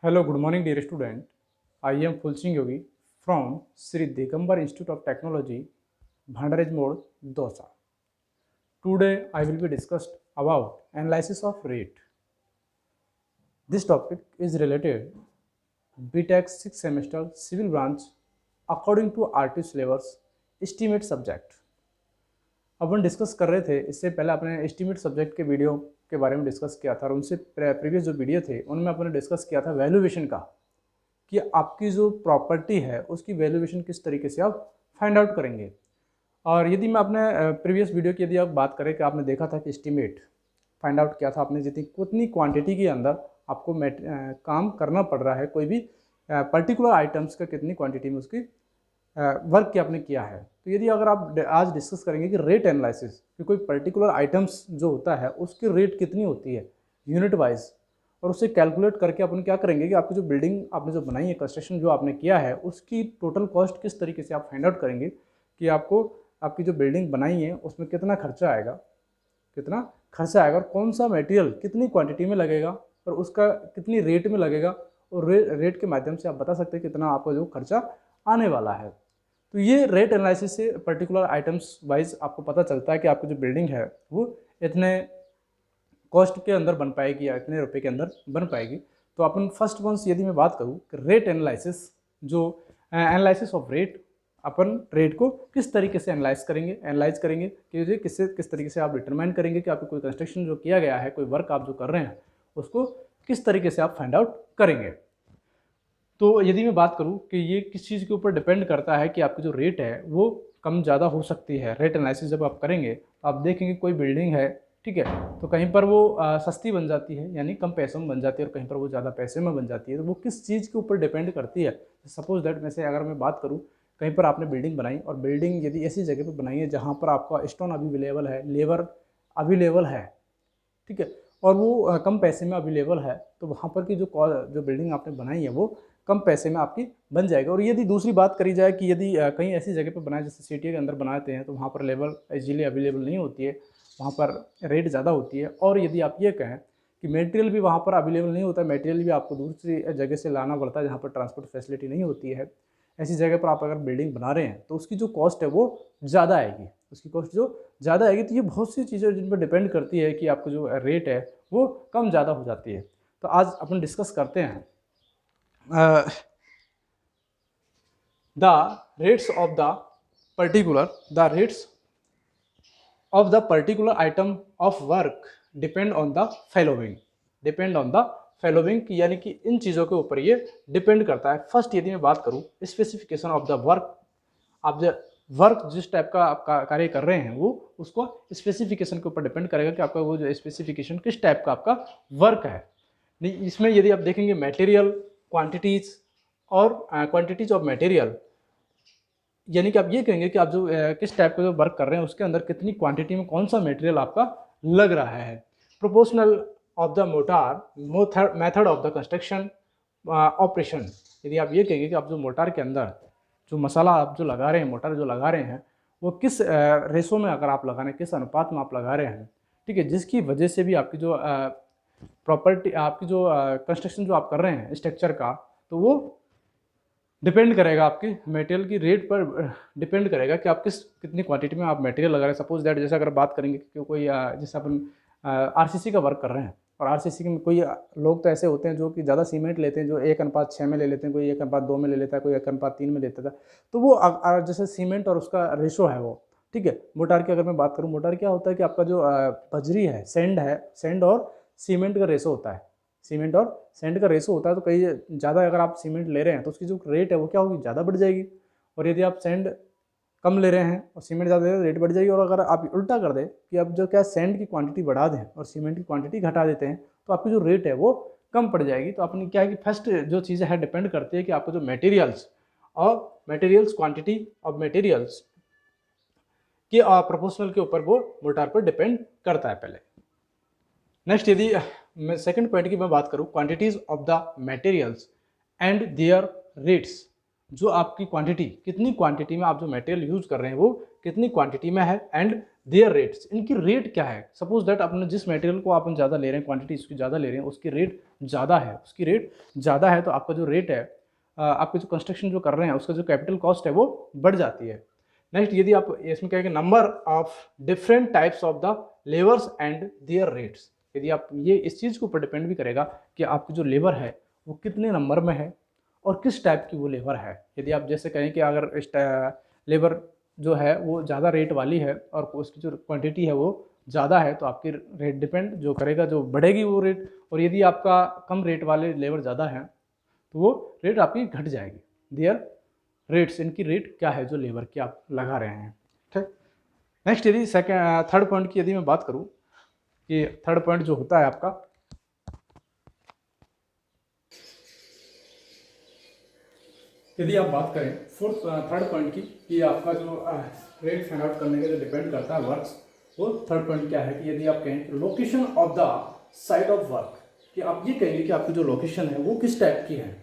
Hello, good morning, dear student. I am Fulsing Yogi from Sri Digambar Institute of Technology, Bhandaraj Mode, Dosa. Today, I will be discussed about analysis of rate. This topic is related BTech 6th semester civil branch according to RT syllabus estimate subject. Upon discuss कर रहे थे इससे पहले अपने estimate subject के video के बारे में डिस्कस किया था और उनसे प्रीवियस जो वीडियो थे उनमें अपने डिस्कस किया था वैल्यूएशन का कि आपकी जो प्रॉपर्टी है उसकी वैल्यूएशन किस तरीके से आप फाइंड आउट करेंगे। और यदि मैं अपने प्रीवियस वीडियो की यदि आप बात करें कि आपने देखा था कि एस्टीमेट फाइंड आउट किया था आपने कितनी क्वांटिटी के अंदर आपको काम करना पड़ रहा है, कोई भी पर्टिकुलर आइटम्स का कितनी क्वांटिटी में उसकी वर्क की आपने किया है। तो यदि अगर आप आज डिस्कस करेंगे कि रेट एनालिसिस कि कोई पर्टिकुलर आइटम्स जो होता है उसकी रेट कितनी होती है यूनिट वाइज, और उससे कैलकुलेट करके अपन क्या करेंगे कि आपकी जो बिल्डिंग आपने जो बनाई है, कंस्ट्रक्शन जो आपने किया है, उसकी टोटल कॉस्ट किस तरीके से आप फाइंड आउट करेंगे कि आपको आपकी जो बिल्डिंग बनाई है उसमें कितना खर्चा आएगा, और कौन सा मटेरियल कितनी क्वांटिटी में लगेगा और उसका कितनी रेट में लगेगा, और रेट के माध्यम से आप बता सकते हैं कितना आपका जो खर्चा आने वाला है। तो ये रेट एनालिसिस से पर्टिकुलर आइटम्स वाइज आपको पता चलता है कि आपकी जो बिल्डिंग है वो इतने कॉस्ट के अंदर बन पाएगी या इतने रुपए के अंदर बन पाएगी। तो अपन फर्स्ट वंस यदि मैं बात करूँ कि रेट एनालिसिस, जो analysis of rate, upon rate को किस तरीके से एनालाइज करेंगे कि किस तरीके से आप डिटरमाइन करेंगे कि आपको कोई कंस्ट्रक्शन जो किया गया है, कोई वर्क आप जो कर रहे हैं उसको किस तरीके से आप फाइंड आउट करेंगे। तो यदि मैं बात करूं कि ये किस चीज़ के ऊपर डिपेंड करता है कि आपकी जो रेट है वो कम ज़्यादा हो सकती है। रेट एनालिसिस जब आप करेंगे तो आप देखेंगे कोई बिल्डिंग है, ठीक है, तो कहीं पर वो सस्ती बन जाती है यानी कम पैसों में बन जाती है और कहीं पर वो ज़्यादा पैसे में बन जाती है। तो वो किस चीज़ के ऊपर डिपेंड करती है। सपोज दैट वैसे अगर मैं बात करूँ, कहीं पर आपने बिल्डिंग बनाई और बिल्डिंग यदि ऐसी जगह पर बनाई है जहाँ पर आपका स्टोन अवेलेबल है, लेबर अवेलेबल है, ठीक है, और वो कम पैसे में अवेलेबल है, तो वहाँ पर की जो बिल्डिंग आपने बनाई है वो कम पैसे में आपकी बन जाएगा। और यदि दूसरी बात करी जाए कि यदि कहीं ऐसी जगह पर बनाए जैसे सिटी के अंदर बनाते हैं तो वहाँ पर लेबर इजीली अवेलेबल नहीं होती है, वहाँ पर रेट ज़्यादा होती है। और यदि आप ये कहें कि मटेरियल भी वहाँ पर अवेलेबल नहीं होता, मटेरियल भी आपको दूसरी जगह से लाना पड़ता है जहाँ पर ट्रांसपोर्ट फैसिलिटी नहीं होती है, ऐसी जगह पर आप अगर बिल्डिंग बना रहे हैं तो उसकी जो कॉस्ट है वो ज़्यादा आएगी, तो ये बहुत सी चीज़ें जिन पर डिपेंड करती है कि आपको जो रेट है वो कम ज़्यादा हो जाती है। तो आज अपन डिस्कस करते हैं the rates of the particular item of work depend on the following यानी कि इन चीज़ों के ऊपर ये डिपेंड करता है। फर्स्ट यदि मैं बात करूं स्पेसिफिकेशन ऑफ द वर्क, आप जो वर्क जिस टाइप का आप कार्य कर रहे हैं वो उसको स्पेसिफिकेशन के ऊपर डिपेंड करेगा कि आपका वो जो स्पेसिफिकेशन किस टाइप का आपका वर्क है। इसमें यदि आप देखेंगे मटेरियल क्वांटिटीज और क्वांटिटीज ऑफ मटेरियल, यानी कि आप ये कहेंगे कि आप जो किस टाइप का जो वर्क कर रहे हैं उसके अंदर कितनी क्वांटिटी में कौन सा मटेरियल आपका लग रहा है। Proportional of the motor method of the construction operation, यदि आप ये कहेंगे कि आप जो मोटार के अंदर जो मसाला आप जो लगा रहे हैं, मोटार जो लगा रहे हैं वो किस रेशो में अगर आप लगा रहे हैं, किस अनुपात में आप लगा रहे हैं, ठीक है, जिसकी वजह से भी आपकी जो प्रॉपर्टी आपकी जो कंस्ट्रक्शन जो आप कर रहे हैं स्ट्रक्चर का, तो वो डिपेंड करेगा आपके मटेरियल की रेट पर डिपेंड करेगा कि आप कितनी क्वांटिटी में आप मटेरियल लगा रहे हैं। सपोज दैट जैसे अगर बात करेंगे कि कोई जैसे अपन आरसीसी का वर्क कर रहे हैं और आरसीसी में कोई लोग तो ऐसे होते हैं जो कि ज़्यादा सीमेंट लेते हैं, जो 1:6 में ले लेते हैं, कोई 1:2 में ले लेता है, कोई 1:3 में लेता था। तो वो जैसे सीमेंट और उसका रेशो है वो, ठीक है। मोटार की अगर मैं बात करूँ, मोटार क्या होता है कि आपका जो बजरी है, सेंड और सीमेंट का रेशो होता है, तो कई ज़्यादा अगर आप सीमेंट ले रहे हैं तो उसकी जो रेट है वो क्या होगी, ज़्यादा बढ़ जाएगी। और यदि आप सेंड कम ले रहे हैं और सीमेंट ज़्यादा ले रहे हैं, रेट बढ़ जाएगी। और अगर आप उल्टा कर दें कि अब जो क्या सेंड की क्वांटिटी बढ़ा दें और सीमेंट की क्वांटिटी घटा देते हैं तो आपकी जो रेट है वो कम पड़ जाएगी। तो अपनी क्या है कि फर्स्ट जो चीज़ें है डिपेंड करती है कि आपको जो मटेरियल्स क्वांटिटी ऑफ मटेरियल्स के प्रोपोर्शनल के ऊपर वो मोटार पर डिपेंड करता है पहले। नेक्स्ट यदि मैं सेकंड पॉइंट की मैं बात करूं, quantities of the materials and their rates, जो आपकी क्वांटिटी, कितनी क्वांटिटी में आप जो मटेरियल यूज कर रहे हैं वो कितनी क्वांटिटी में है, एंड देयर रेट्स, इनकी रेट क्या है। सपोज दैट आपने जिस मटेरियल को आप ज़्यादा ले रहे हैं, क्वांटिटी उसकी ज़्यादा ले रहे हैं, उसकी रेट ज़्यादा है, उसकी रेट ज़्यादा है, तो आपका जो रेट है, आपके जो कंस्ट्रक्शन जो कर रहे हैं उसका जो कैपिटल कॉस्ट है वो बढ़ जाती है। नेक्स्ट, यदि आप इसमें क्या है कि number of different types of the labours and their rates, यदि आप ये इस चीज़ के ऊपर डिपेंड भी करेगा कि आपकी जो लेबर है वो कितने नंबर में है और किस टाइप की वो लेबर है। यदि आप जैसे कहें कि अगर लेबर जो है वो ज़्यादा रेट वाली है और उसकी जो क्वांटिटी है वो ज़्यादा है, तो आपकी रेट डिपेंड जो करेगा, जो बढ़ेगी वो रेट। और यदि आपका कम रेट वाले लेबर ज़्यादा है तो वो रेट आपकी घट जाएगी। देयर रेट्स, इनकी रेट क्या है जो लेबर की आप लगा रहे हैं। ठीक। नेक्स्ट, यदि थर्ड पॉइंट की यदि मैं बात करूँ कि थर्ड पॉइंट जो होता है आपका, यदि आप बात करें थर्ड पॉइंट की कि आपका जो रेट फाइंड आउट करने के लिए डिपेंड करता है वर्क्स, वो थर्ड पॉइंट क्या है कि यदि आप कहें कि location of the site of work, कि आप ये कहेंगे कि आपकी जो लोकेशन है वो किस टाइप की है।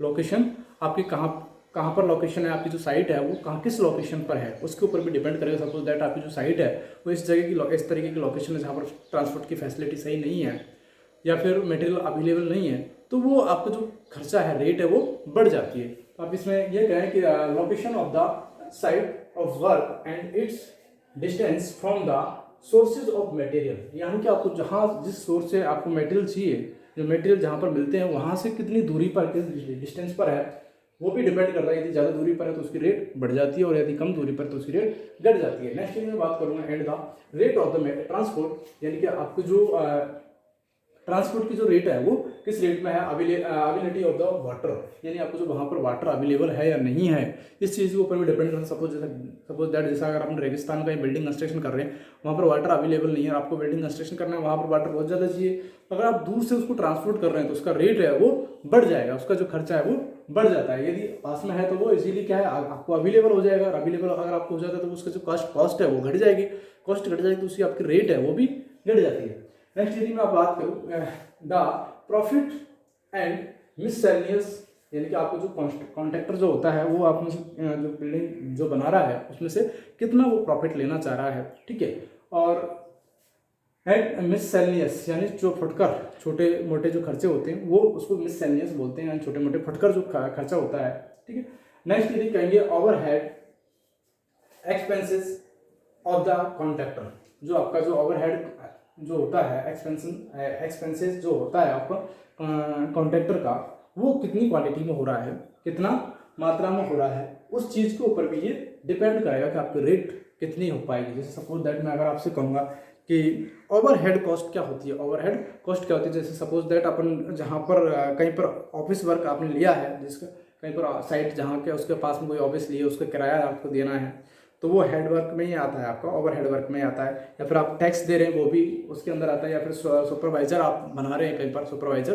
लोकेशन आपकी कहाँ कहाँ पर लोकेशन है, आपकी जो साइट है वो कहाँ किस लोकेशन पर है, उसके ऊपर भी डिपेंड करेगा। सपोज दैट आपकी जो साइट है वो इस जगह की इस तरीके की लोकेशन है जहाँ पर ट्रांसपोर्ट की फैसिलिटी सही नहीं है या फिर मटेरियल अवेलेबल नहीं है, तो वो आपका जो खर्चा है, रेट है, वो बढ़ जाती है। तो आप इसमें ये कहें कि location of the site of work and it's distance from the sources of material, यानी कि आपको जहाँ जिस सोर्स से आपको मटेरियल चाहिए, जो मटेरियल जहाँ पर मिलते हैं वहाँ से कितनी दूरी पर, किस डिस्टेंस पर है, वो भी डिपेंड करता है। यदि ज़्यादा दूरी पर है तो उसकी रेट बढ़ जाती है और यदि कम दूरी पर तो उसकी रेट घट जाती है। नेक्स्ट मैं बात करूँगा and the rate of the transport, यानी कि आपको जो ट्रांसपोर्ट की जो रेट है वो किस रेट में है, अवेलेबिलिटी ऑफ द वाटर, यानी आपको जो वहाँ पर वाटर अवेलेबल है या नहीं है, इस चीज़ के ऊपर भी डिपेंड करता है। सपोज दैट जैसा अगर आपने रेगिस्तान का बिल्डिंग कंस्ट्रक्शन कर रहे हैं, वहाँ पर वाटर अवेलेबल नहीं है, आपको बिल्डिंग कंस्ट्रक्शन करना है, वहाँ पर वाटर बहुत ज़्यादा चाहिए, अगर आप दूर से उसको ट्रांसपोर्ट कर रहे हैं तो उसका रेट है वो बढ़ जाएगा, उसका जो खर्चा है वो बढ़ जाता है। यदि पास में है तो वो इजीली क्या है आपको अवेलेबल हो जाएगा, अवेलेबल अगर आपको हो जाता है तो उसका जो कॉस्ट है वो घट जाएगी, कॉस्ट घट जाएगी तो उसकी आपकी रेट है वो भी घट जाती है। नेक्स्ट यदि मैं बात करूँ द प्रॉफिट एंड मिससेलेनियस, यानी कि आपको जो कॉन्ट्रैक्टर जो होता है वो आप जो बिल्डिंग जो बना रहा है उसमें से कितना वो प्रॉफिट लेना चाह रहा है, ठीक है। और एंड मिससेलेनियस, यानी जो फुटकर छोटे मोटे जो खर्चे होते हैं वो उसको मिससेलेनियस बोलते हैं, यानी छोटे मोटे फुटकर जो खर्चा होता है, ठीक है। नेक्स्ट यदि कहेंगे overhead expenses of the contractor, जो आपका जो ओवरहेड जो होता है एक्सपेंसेस जो होता है आपका कॉन्ट्रैक्टर का, वो कितनी क्वांटिटी में हो रहा है, कितना मात्रा में हो रहा है, उस चीज़ के ऊपर भी ये डिपेंड करेगा कि आपकी रेट कितनी हो पाएगी। जैसे सपोज दैट मैं अगर आपसे कहूँगा कि ओवरहेड कॉस्ट क्या होती है, ओवरहेड कॉस्ट क्या होती है, जैसे सपोज दैट अपन जहाँ पर कहीं पर ऑफिस वर्क आपने लिया है, जिसका कहीं पर साइट जहाँ के उसके पास में कोई ऑफिस लिया, उसका किराया आपको देना है, तो वो हेड वर्क में ही आता है, आपका ओवर हेड वर्क में ही आता है। या फिर आप टैक्स दे रहे हैं वो भी उसके अंदर आता है, या फिर सुपरवाइजर आप बना रहे हैं, कहीं पर सुपरवाइजर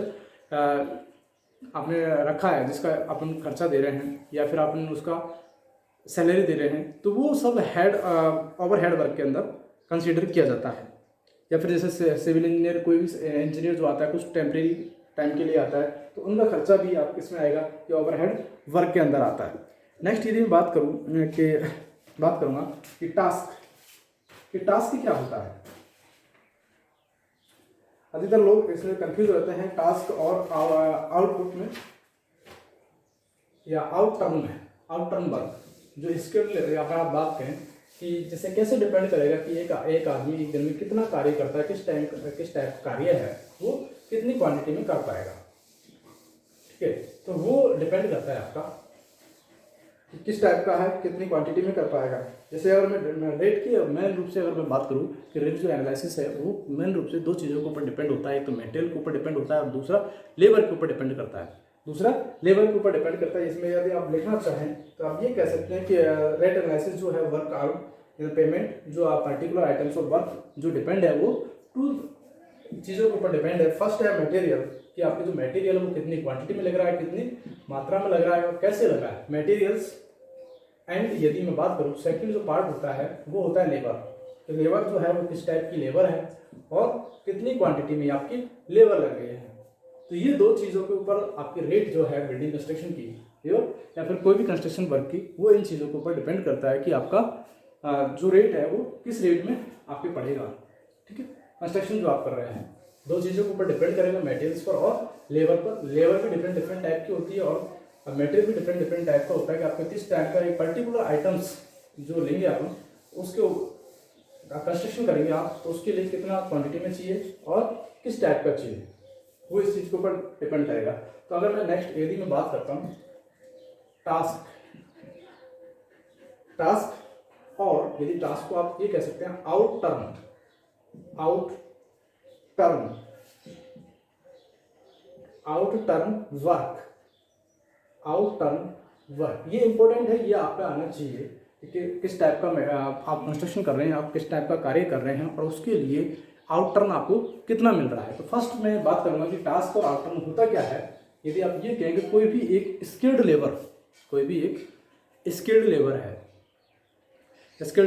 आपने रखा है जिसका अपन खर्चा दे रहे हैं, या फिर आपने उसका सैलरी दे रहे हैं, तो वो सब ओवर हेड वर्क के अंदर कंसिडर किया जाता है। या फिर जैसे सिविल इंजीनियर, कोई भी इंजीनियर जो आता है कुछ टेम्प्रेरी टाइम के लिए आता है, तो उनका खर्चा भी आप किसमें आएगा कि ओवर हेड वर्क के अंदर आता है। नेक्स्ट यदि मैं बात करूँगा कि टास्क क्या होता है। अधिकतर लोग इसमें कंफ्यूज रहते हैं टास्क और आउटपुट में या आउटटर्न वर्क। जो स्किल अगर आप बात करें कि जैसे कैसे डिपेंड करेगा कि एक आदमी एक दिन में कितना कार्य करता है, किस टाइप कार्य है, वो कितनी क्वांटिटी में कर पाएगा, ठीक है। तो वो डिपेंड करता है आपका किस टाइप का है, कितनी क्वांटिटी में कर पाएगा। जैसे अगर मैं रेट की मेन रूप से अगर मैं बात करूँ कि रेट जो एनालिसिस है वो मेन रूप से दो चीज़ों के ऊपर डिपेंड होता है, एक तो मटेरियल के ऊपर डिपेंड होता है और दूसरा लेबर के ऊपर डिपेंड करता है। इसमें यदि आप लिखना चाहें तो आप ये कह सकते हैं कि रेट एनालिसिस जो है वर्क आउट पेमेंट जो आप पर्टिकुलर आइटम्स ऑफ वर्क जो डिपेंड है वो टू चीज़ों के ऊपर डिपेंड है। फर्स्ट है मटेरियल, कि आपके जो मटेरियल है वो कितनी क्वांटिटी में लग रहा है, कितनी मात्रा में लग रहा है और कैसे लग रहा है मटेरियल्स। एंड यदि मैं बात करूँ सेकंड जो पार्ट होता है वो होता है लेबर। तो लेबर जो है वो किस टाइप की लेबर है और कितनी क्वांटिटी में आपकी लेबर लग रही है। तो ये दो चीज़ों के ऊपर आपकी रेट जो है बिल्डिंग कंस्ट्रक्शन की या फिर कोई भी कंस्ट्रक्शन वर्क की, वो इन चीज़ों के ऊपर डिपेंड करता है कि आपका जो रेट है वो किस रेट में आपके पड़ेगा, ठीक है। कंस्ट्रक्शन जो आप कर रहे हैं दो चीज़ों के ऊपर डिपेंड करेगा, मटेरियल्स पर और लेबर पर। लेबर भी डिफरेंट डिफरेंट टाइप की होती है और मटेरियल भी डिफरेंट डिफरेंट टाइप का होता है कि आपको किस टाइप का एक पर्टिकुलर आइटम्स जो लेंगे आप उसके कंस्ट्रक्शन करेंगे आप, तो उसके लिए कितना क्वांटिटी में चाहिए और किस टाइप का चाहिए, वो इस चीज़ के ऊपर डिपेंड करेगा। तो अगर मैं नेक्स्ट यदि मैं बात करता हूँ टास्क, और यदि टास्क को आप ये कह सकते हैं आउट टर्म वर्क, ये इंपॉर्टेंट है, ये आपका आना चाहिए कि किस टाइप का आप कंस्ट्रक्शन कर रहे हैं, आप किस टाइप का कार्य कर रहे हैं और उसके लिए आउट टर्न आपको कितना मिल रहा है। तो फर्स्ट मैं बात करूंगा कि टास्क और आउट टर्न होता क्या है। यदि आप ये कहेंगे कोई भी एक स्किल्ड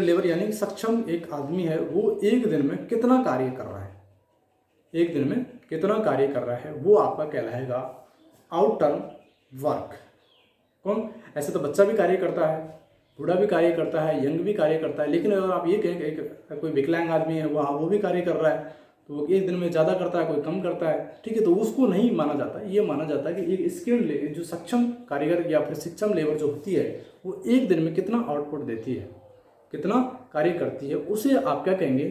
लेबर यानी सक्षम एक आदमी है, वो एक दिन में कितना कार्य कर रहा है, वो आपका कहलाएगा आउट टर्न वर्क। कौन, ऐसे तो बच्चा भी कार्य करता है, बूढ़ा भी कार्य करता है, यंग भी कार्य करता है, लेकिन अगर आप ये कहें कोई विकलांग आदमी है वो भी कार्य कर रहा है, तो वो एक दिन में ज़्यादा करता है, कोई कम करता है, ठीक है, तो उसको नहीं माना जाता। ये माना जाता है कि एक स्किल्ड जो सक्षम कारीगर या फिर सक्षम लेबर जो होती है वो एक दिन में कितना आउटपुट देती है, कितना कार्य करती है, उसे आप क्या कहेंगे,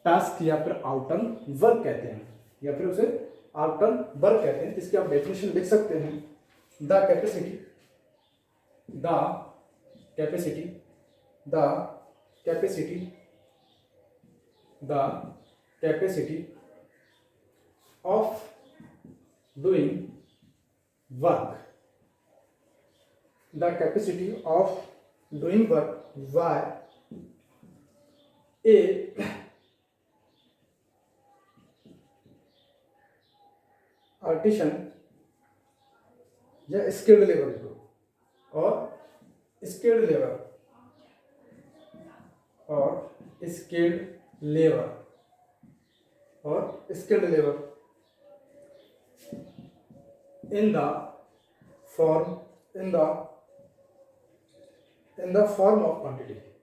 टास्क या फिर आउट टर्न वर्क कहते हैं, या फिर उसे आउट टर्न वर्क कहते हैं। इसकी आप डेफिनेशन लिख सकते हैं, the capacity of doing work, the capacity of doing work by a artisan या स्किल्ड लेबर और skilled labour in the form of quantity,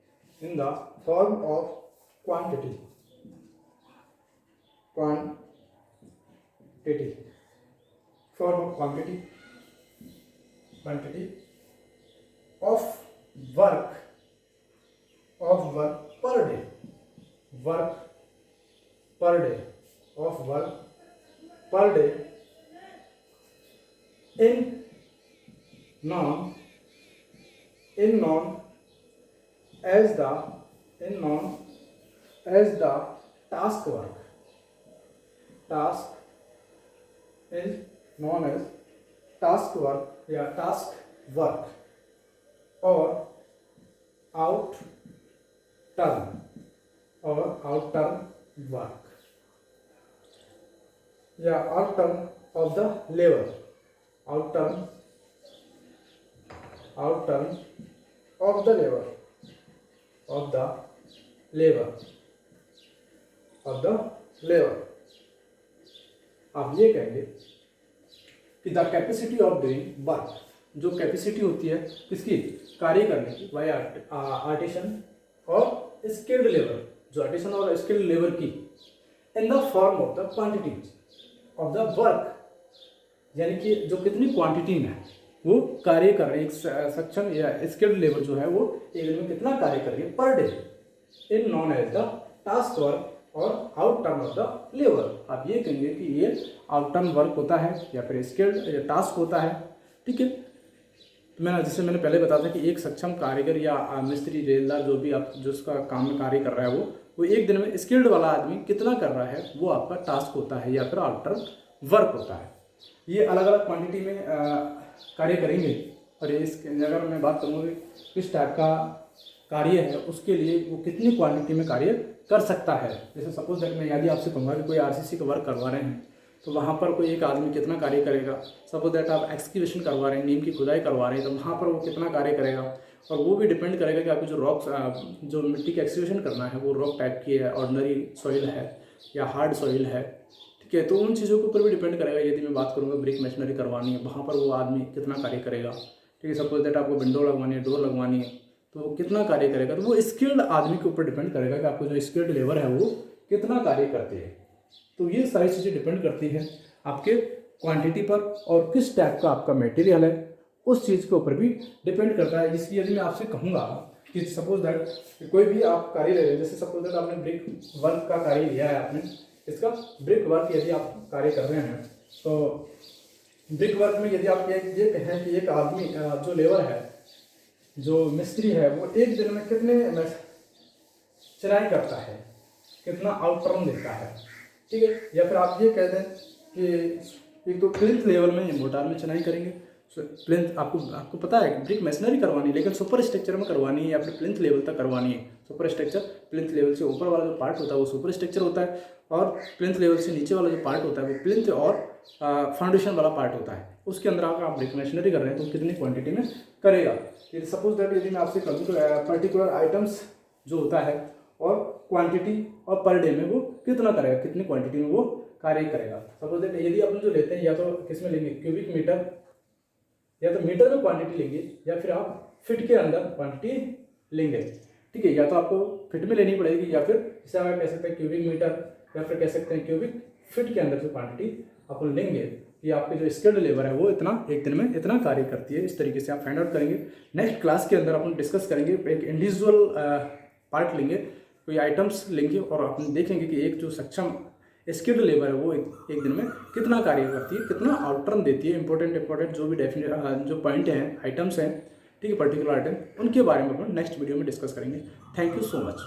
of work per day in known as the task work. Task is known as task work या task work और out turn work या out turn of the labor, out turn of the labor आप ये कहेंगे कि the capacity of doing work, जो capacity होती है किसकी, कार्य करने की, बाय आर्टिसन और स्किल्ड लेबर, जो आर्टिसन और स्किल्ड लेबर की, in the form of the quantity of the work, यानी कि जो कितनी क्वांटिटी में वो कार्य कर रहे हैं, एक सक्षम या स्किल्ड लेबर जो है वो एक दिन में कितना कार्य कर रही है per day, in known as the task work or out turn of the labour. आप ये कहेंगे कि ये आउट टर्न वर्क होता है या फिर स्किल्ड टास्क होता है, ठीक है। तो जैसे मैंने पहले बताया था कि एक सक्षम कारीगर या मिस्त्री, रेलदार, जो भी आप जो उसका काम में कार्य कर रहा है वो एक दिन में स्किल्ड वाला आदमी कितना कर रहा है, वो आपका टास्क होता है या फिर आउट टर्न वर्क होता है। ये अलग अलग क्वांटिटी में कार्य करेंगे और इसके अगर मैं बात करूँगी किस टाइप का कार्य है उसके लिए वो कितनी क्वांटिटी में कार्य कर सकता है। जैसे सपोज दैट मैं यदि आपसे कहूँगा कि कोई आरसीसी का वर्क करवा रहे हैं तो वहाँ पर कोई एक आदमी कितना कार्य करेगा। सपोज दैट आप एक्सक्यूवेशन करवा रहे हैं, नीम की खुदाई करवा रहे हैं, तो वहाँ पर वो कितना कार्य करेगा, और वो भी डिपेंड करेगा कि आपको जो रॉक्स जो मिट्टी की एक्सक्यूवेशन करना है वो रॉक टाइप की है, ऑर्डिनरी सॉइल है या हार्ड सॉइल है, ठीक है। तो उन चीज़ों के ऊपर भी डिपेंड करेगा। यदि मैं बात करूँगा ब्रिक मशीनरी करवानी है, वहाँ पर वो आदमी कितना कार्य करेगा, ठीक है। सपोज दैट आपको विंडो लगवानी है, डोर लगवानी है, तो वो कितना कार्य करेगा, तो वो स्किल्ड आदमी के ऊपर डिपेंड करेगा कि आपको जो स्किल्ड लेबर है वो कितना कार्य करते हैं। तो ये सारी चीज़ें डिपेंड करती है आपके क्वांटिटी पर और किस टाइप का आपका मटेरियल है उस चीज़ के ऊपर भी डिपेंड करता है। इसलिए यदि मैं आपसे कहूँगा कि सपोज दैट कोई भी आप कार्य ले रहे हैं, जैसे सपोज दैट आपने ब्रिक वर्क का कार्य लिया है, आपने इसका ब्रिक वर्क यदि आप कार्य कर रहे हैं तो ब्रिक वर्क में यदि आप ये कहें कि एक आदमी जो लेबर है, जो मिस्त्री है, वो एक दिन में कितने चिनाई करता है, कितना आउटटर्न देता है, ठीक है। या फिर आप ये कह दें कि एक तो प्लिंथ लेवल में मोटार में चिनाई करेंगे, प्लिंथ आपको पता है ब्रिक मशीनरी करवानी है, लेकिन सुपर स्ट्रक्चर में करवानी है या फिर प्लिंथ लेवल तक करवानी है। सुपर स्ट्रक्चर प्लिंथ लेवल से ऊपर वाला जो पार्ट होता है वो सुपर स्ट्रक्चर होता है, और प्लिंथ लेवल से नीचे वाला जो पार्ट होता है वो प्लिंथ और फाउंडेशन वाला पार्ट होता है। उसके अंदर अगर आप ब्रिक मशीनरी कर रहे हैं तो कितनी क्वांटिटी में करेगा। सपोज दैट यदि मैं आपसे कहूँ तो पर्टिकुलर आइटम्स जो होता है और क्वांटिटी और पर डे में वो कितना करेगा, कितनी क्वांटिटी में वो कार्य करेगा। सपोज दैट यदि अपन जो लेते हैं या तो किस में लेंगे, क्यूबिक मीटर, या तो मीटर में क्वांटिटी लेंगे या फिर आप फिट के अंदर क्वांटिटी लेंगे, ठीक है। या तो आपको फिट में लेनी पड़ेगी या फिर इसे आप कह सकते हैं क्यूबिक मीटर, या फिर कह सकते हैं क्यूबिक फिट के अंदर जो क्वांटिटी अपन लेंगे कि आपके जो स्किल्ड लेबर है वो इतना एक दिन में इतना कार्य करती है। इस तरीके से आप फाइंड आउट करेंगे। नेक्स्ट क्लास के अंदर अपन डिस्कस करेंगे, एक इंडिविजुअल पार्ट लेंगे, कोई आइटम्स लेंगे और अपन देखेंगे कि एक जो सक्षम स्किल्ड लेबर है वो एक दिन में कितना कार्य करती है, कितना आउटटर्न देती है। इंपॉर्टेंट जो भी जो पॉइंट हैं, आइटम्स हैं, ठीक है, पर्टिकुलर आइटम, उनके बारे में अपन नेक्स्ट वीडियो में डिस्कस करेंगे। Thank you so much.